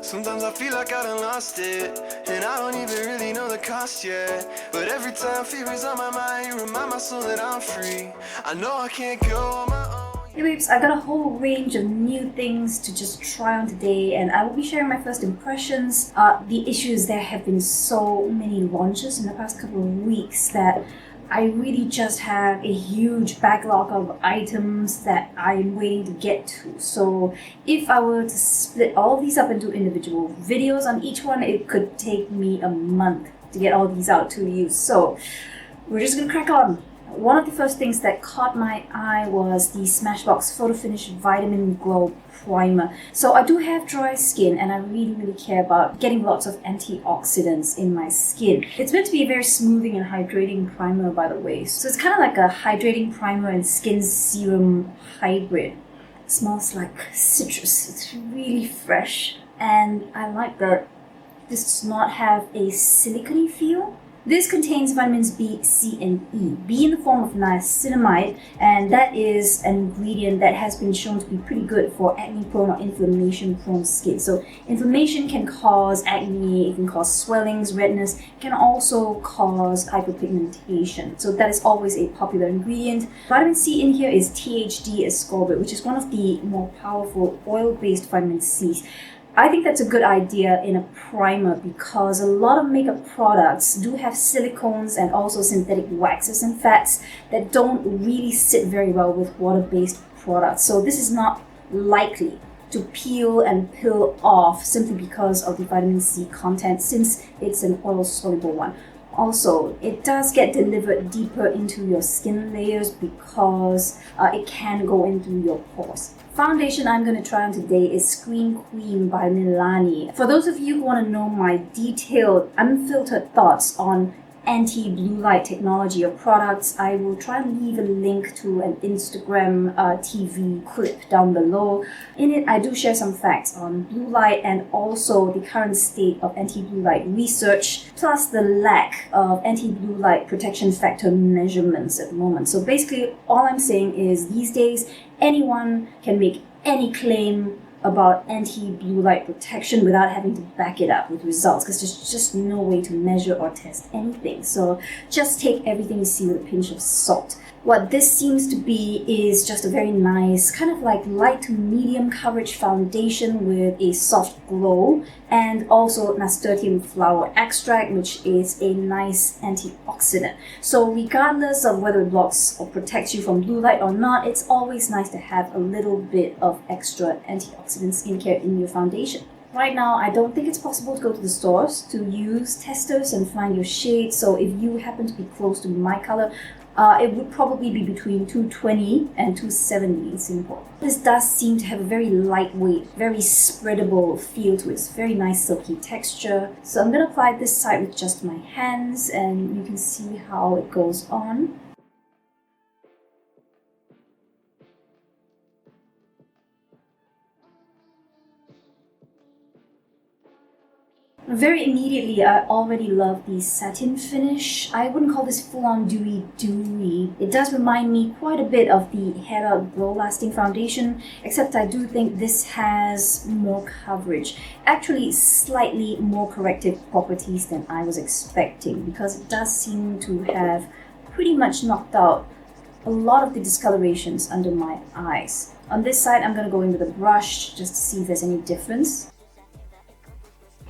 Sometimes I feel like I done lost it, and I don't even really know the cost yet. But every time fever's on my mind, you remind my soul that I'm free. I know I can't go on my own. Hey babes, I got a whole range of new things to just try on today, and I will be sharing my first impressions. The issue is there have been so many launches in the past couple of weeks that I really just have a huge backlog of items that I'm waiting to get to. So if I were to split all these up into individual videos on each one, it could take me a month to get all these out to you. So we're just gonna crack on. One of the first things that caught my eye was the Smashbox Photofinish Vitamin Glow Primer. So I do have dry skin and I really care about getting lots of antioxidants in my skin. It's meant to be a very smoothing and hydrating primer, by the way. So it's kind of like a hydrating primer and skin serum hybrid. It smells like citrus. It's really fresh, and I like that this does not have a silicone feel. This contains vitamins B, C, and E. B in the form of niacinamide, and that is an ingredient that has been shown to be pretty good for acne-prone or inflammation-prone skin. So inflammation can cause acne, it can cause swellings, redness, it can also cause hyperpigmentation. So that is always a popular ingredient. Vitamin C in here is THD ascorbate, which is one of the more powerful oil-based vitamin C's. I think that's a good idea in a primer because a lot of makeup products do have silicones and also synthetic waxes and fats that don't really sit very well with water-based products. So this is not likely to peel and peel off simply because of the vitamin C content, since it's an oil-soluble one. Also, it does get delivered deeper into your skin layers because it can go in through your pores. Foundation I'm going to try on today is Screen Queen by Milani. For those of you who want to know my detailed, unfiltered thoughts on anti-blue light technology of products, I will try and leave a link to an Instagram TV clip down below. In it, I do share some facts on blue light and also the current state of anti-blue light research, plus the lack of anti-blue light protection factor measurements at the moment. So basically, all I'm saying is these days, anyone can make any claim about anti-blue light protection without having to back it up with results, because there's just no way to measure or test anything. So just take everything you see with a pinch of salt. What this seems to be is just a very nice, kind of like light to medium coverage foundation with a soft glow, and also nasturtium flower extract, which is a nice antioxidant. So regardless of whether it blocks or protects you from blue light or not, it's always nice to have a little bit of extra antioxidant skincare in your foundation. Right now, I don't think it's possible to go to the stores to use testers and find your shade. So if you happen to be close to my color, it would probably be between 220 and 270 in Singapore. This does seem to have a very lightweight, very spreadable feel to it. It's very nice silky texture. So I'm going to apply this side with just my hands, and you can see how it goes on. Very immediately, I already love the satin finish. I wouldn't call this full-on dewy. It does remind me quite a bit of the Hair Out Glow Lasting Foundation, except I do think this has more coverage. Actually, slightly more corrective properties than I was expecting, because it does seem to have pretty much knocked out a lot of the discolorations under my eyes. On this side, I'm going to go in with a brush just to see if there's any difference.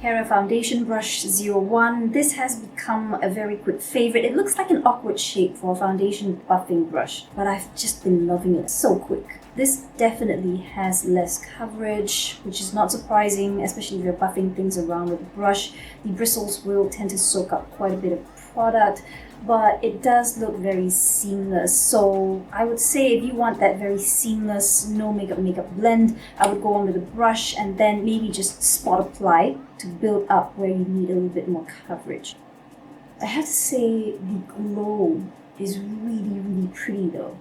Hair Foundation Brush 01. This has become a very quick favorite. It looks like an awkward shape for a foundation buffing brush, but I've just been loving it. So quick. This definitely has less coverage, which is not surprising, especially if you're buffing things around with a brush. The bristles will tend to soak up quite a bit of product, but it does look very seamless. So I would say if you want that very seamless, no makeup blend, I would go on with a brush and then maybe just spot apply to build up where you need a little bit more coverage. I have to say the glow is really pretty though.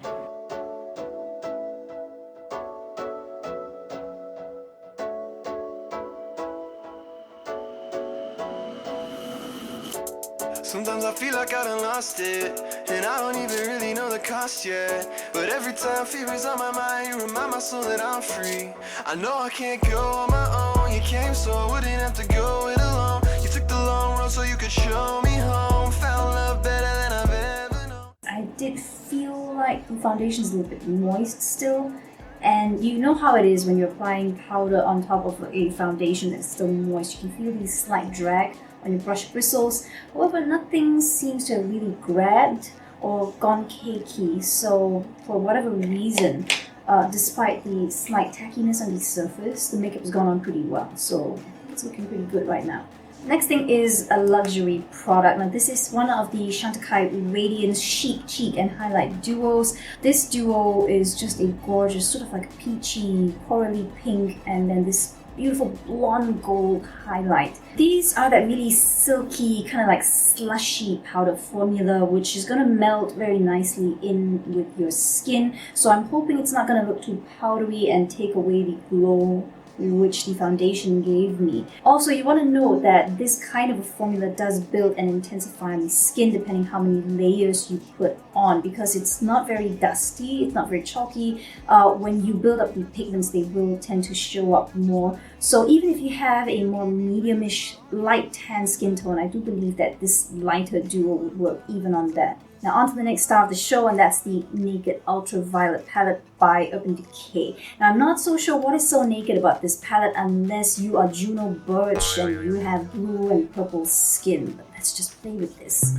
Sometimes I feel like I done lost it, and I don't even really know the cost yet. But every time fever's on my mind, you remind my soul that I'm free. I know I can't go on my own, you came so I wouldn't have to go it alone. You took the long road so you could show me home. Found love better than I've ever known. I did feel like the foundation is a little bit moist still, and you know how it is when you're applying powder on top of a foundation that's still moist. You can feel these slight drag on your brush bristles. However, nothing seems to have really grabbed or gone cakey, so for whatever reason, despite the slight tackiness on the surface, the makeup's gone on pretty well, so it's looking pretty good right now. Next thing is a luxury product. Now this is one of the Chantecaille Radiance Chic and Highlight duos. This duo is just a gorgeous, sort of like peachy, corally pink, and then this beautiful blonde gold highlight. These are that really silky, kind of like slushy powder formula, which is going to melt very nicely in with your skin. So I'm hoping it's not going to look too powdery and take away the glow which the foundation gave me. Also, you want to note that this kind of a formula does build and intensify the skin depending how many layers you put on, because it's not very dusty, it's not very chalky. When you build up the pigments, they will tend to show up more. So even if you have a more mediumish light tan skin tone, I do believe that this lighter duo would work even on that. Now on to the next star of the show, and that's the Naked Ultraviolet palette by Urban Decay. Now I'm not so sure what is so naked about this palette unless you are Juno Birch and you have blue and purple skin, but let's just play with this.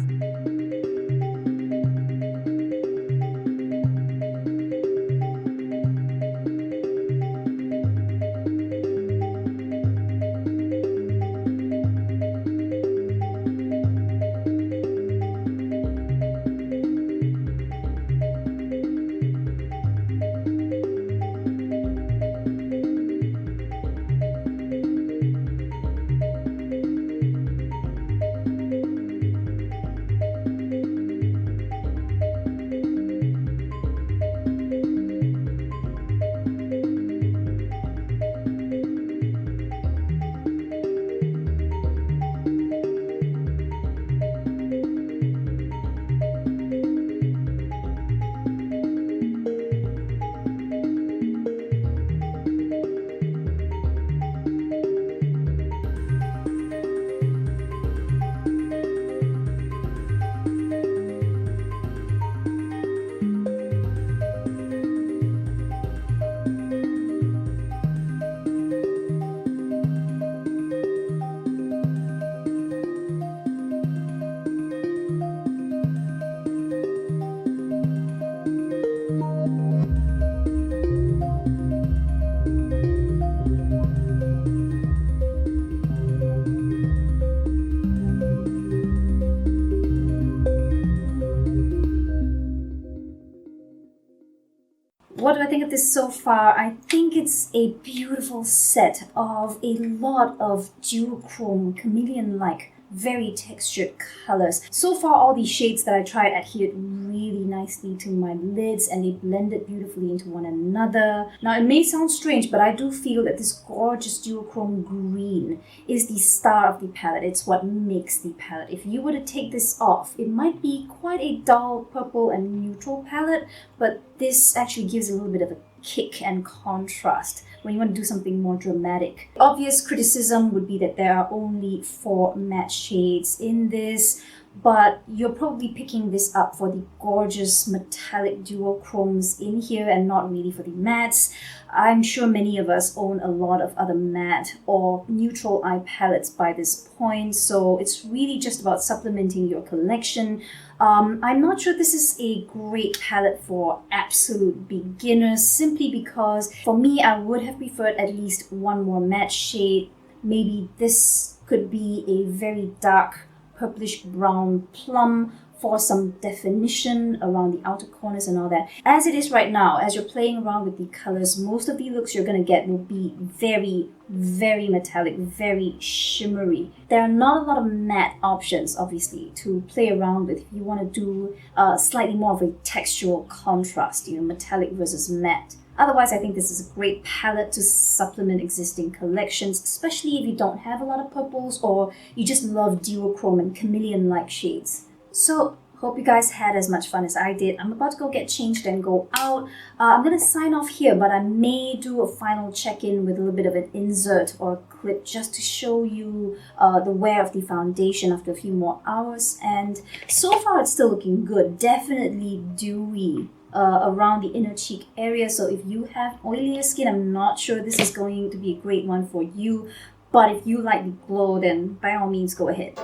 What do I think of this so far? I think it's a beautiful set of a lot of duochrome, chameleon-like, very textured colors. So far, all the shades that I tried adhered really nicely to my lids and they blended beautifully into one another. Now, it may sound strange, but I do feel that this gorgeous duochrome green is the star of the palette. It's what makes the palette. If you were to take this off, it might be quite a dull purple and neutral palette, but this actually gives a little bit of a kick and contrast when you want to do something more dramatic. Obvious criticism would be that there are only 4 matte shades in this, but you're probably picking this up for the gorgeous metallic duochromes in here and not really for the mattes. I'm sure many of us own a lot of other matte or neutral eye palettes by this point, so it's really just about supplementing your collection. I'm not sure this is a great palette for absolute beginners, simply because for me, I would have preferred at least one more matte shade. Maybe this could be a very dark purplish brown plum for some definition around the outer corners and all that. As it is right now, as you're playing around with the colors, most of the looks you're going to get will be very, very metallic, very shimmery. There are not a lot of matte options, obviously, to play around with if you want to do slightly more of a textural contrast, metallic versus matte. Otherwise, I think this is a great palette to supplement existing collections, especially if you don't have a lot of purples or you just love duochrome and chameleon-like shades. So Hope you guys had as much fun as I did. I'm about to go get changed and go out. I'm going to sign off here, but I may do a final check-in with a little bit of an insert or a clip just to show you the wear of the foundation after a few more hours. And so far it's still looking good. Definitely dewy around the inner cheek area. So if you have oilier skin, I'm not sure this is going to be a great one for you. But if you like the glow, then by all means go ahead.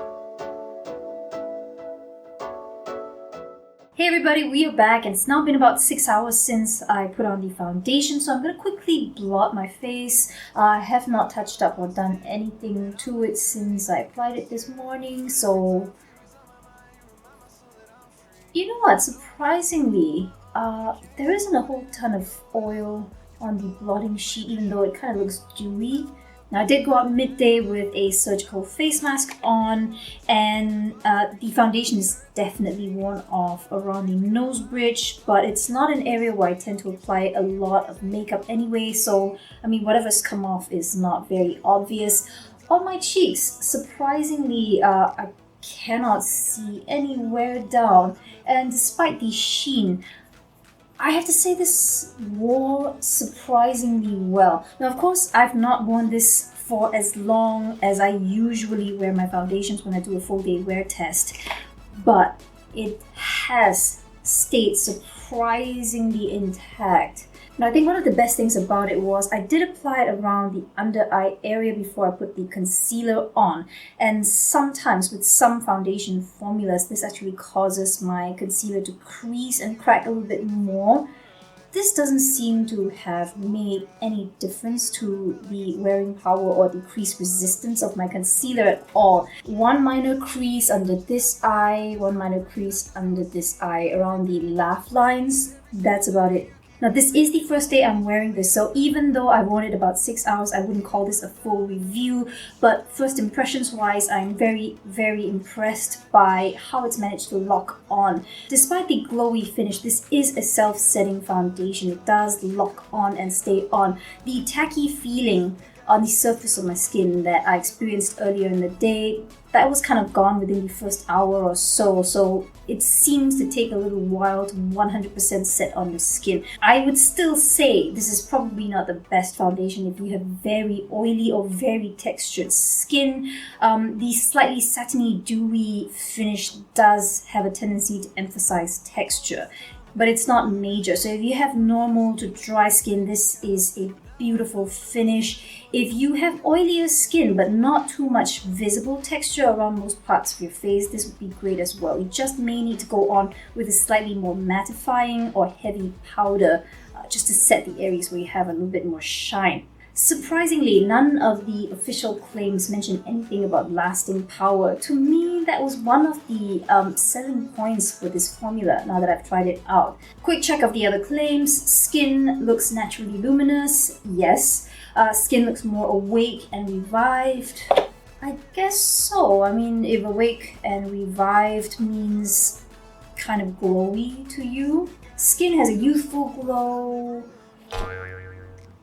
Hey everybody, we are back and it's now been about 6 hours since I put on the foundation, so I'm going to quickly blot my face. I have not touched up or done anything to it since I applied it this morning, so you know what, surprisingly, there isn't a whole ton of oil on the blotting sheet even though it kind of looks dewy. Now, I did go out midday with a surgical face mask on, and the foundation is definitely worn off around the nose bridge, but it's not an area where I tend to apply a lot of makeup anyway, so I mean whatever's come off is not very obvious. On my cheeks, surprisingly, I cannot see any wear down, and despite the sheen, I have to say this wore surprisingly well. Now, of course, I've not worn this for as long as I usually wear my foundations when I do a full day wear test, but it has stayed surprisingly intact. Now, I think one of the best things about it was I did apply it around the under eye area before I put the concealer on. And sometimes with some foundation formulas, this actually causes my concealer to crease and crack a little bit more. This doesn't seem to have made any difference to the wearing power or the crease resistance of my concealer at all. One minor crease under this eye, one minor crease under this eye around the laugh lines. That's about it. Now, this is the first day I'm wearing this, so even though I've worn it about 6 hours, I wouldn't call this a full review, but first impressions wise, I'm very, very impressed by how it's managed to lock on. Despite the glowy finish, this is a self-setting foundation. It does lock on and stay on. The tacky feeling on the surface of my skin that I experienced earlier in the day, that was kind of gone within the first hour or so it seems to take a little while to 100% set on your skin. I would still say this is probably not the best foundation if you have very oily or very textured skin. The slightly satiny, dewy finish does have a tendency to emphasize texture, but it's not major. So if you have normal to dry skin, this is a beautiful finish. If you have oilier skin but not too much visible texture around most parts of your face, this would be great as well. You just may need to go on with a slightly more mattifying or heavy powder just to set the areas where you have a little bit more shine. Surprisingly, none of the official claims mention anything about lasting power. To me, that was one of the selling points for this formula now that I've tried it out. Quick check of the other claims. Skin looks naturally luminous. Yes. Skin looks more awake and revived. I guess so. I mean, if awake and revived means kind of glowy to you. Skin has a youthful glow.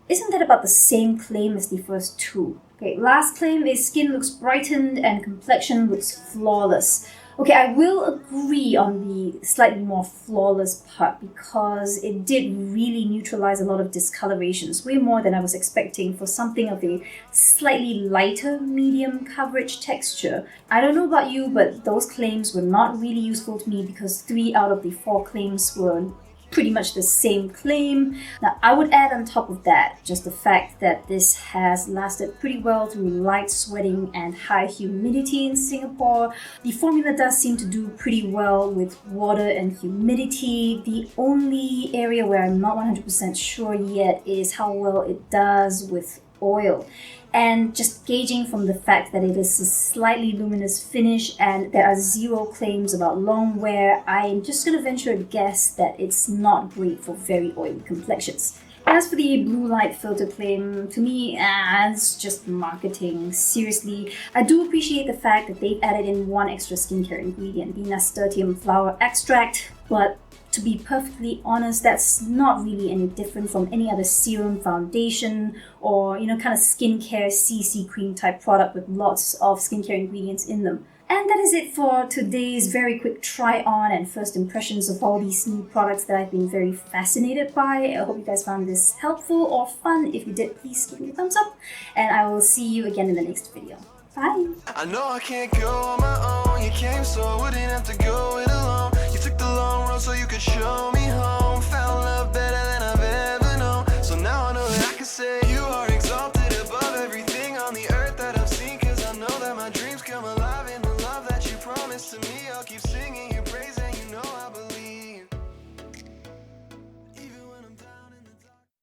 Isn't that about the same claim as the first two? Okay, last claim is skin looks brightened and complexion looks flawless. Okay, I will agree on the slightly more flawless part because it did really neutralize a lot of discolorations, way more than I was expecting for something of a slightly lighter medium coverage texture. I don't know about you, but those claims were not really useful to me because 3 out of the 4 claims were pretty much the same claim. Now, I would add on top of that just the fact that this has lasted pretty well through light sweating and high humidity in Singapore. The formula does seem to do pretty well with water and humidity. The only area where I'm not 100% sure yet is how well it does with oil. And just gauging from the fact that it is a slightly luminous finish and there are 0 claims about long wear, I'm just going to venture a guess that it's not great for very oily complexions. As for the blue light filter claim, to me, it's just marketing. Seriously, I do appreciate the fact that they've added in one extra skincare ingredient, the nasturtium flower extract, but to be perfectly honest, that's not really any different from any other serum, foundation, or kind of skincare CC cream type product with lots of skincare ingredients in them. And that is it for today's very quick try on and first impressions of all these new products that I've been very fascinated by. I hope you guys found this helpful or fun. If you did, please give me a thumbs up, and I will see you again in the next video. Bye! I know I can't go on my own. You came so I wouldn't have to go it alone. You took the long road so you could show me home. Found love better than I've ever known. So now I know that I can say you are exalted above everything on the earth that I've seen. Cause I know that my dreams come alive in the love that you promised to me. I'll keep singing.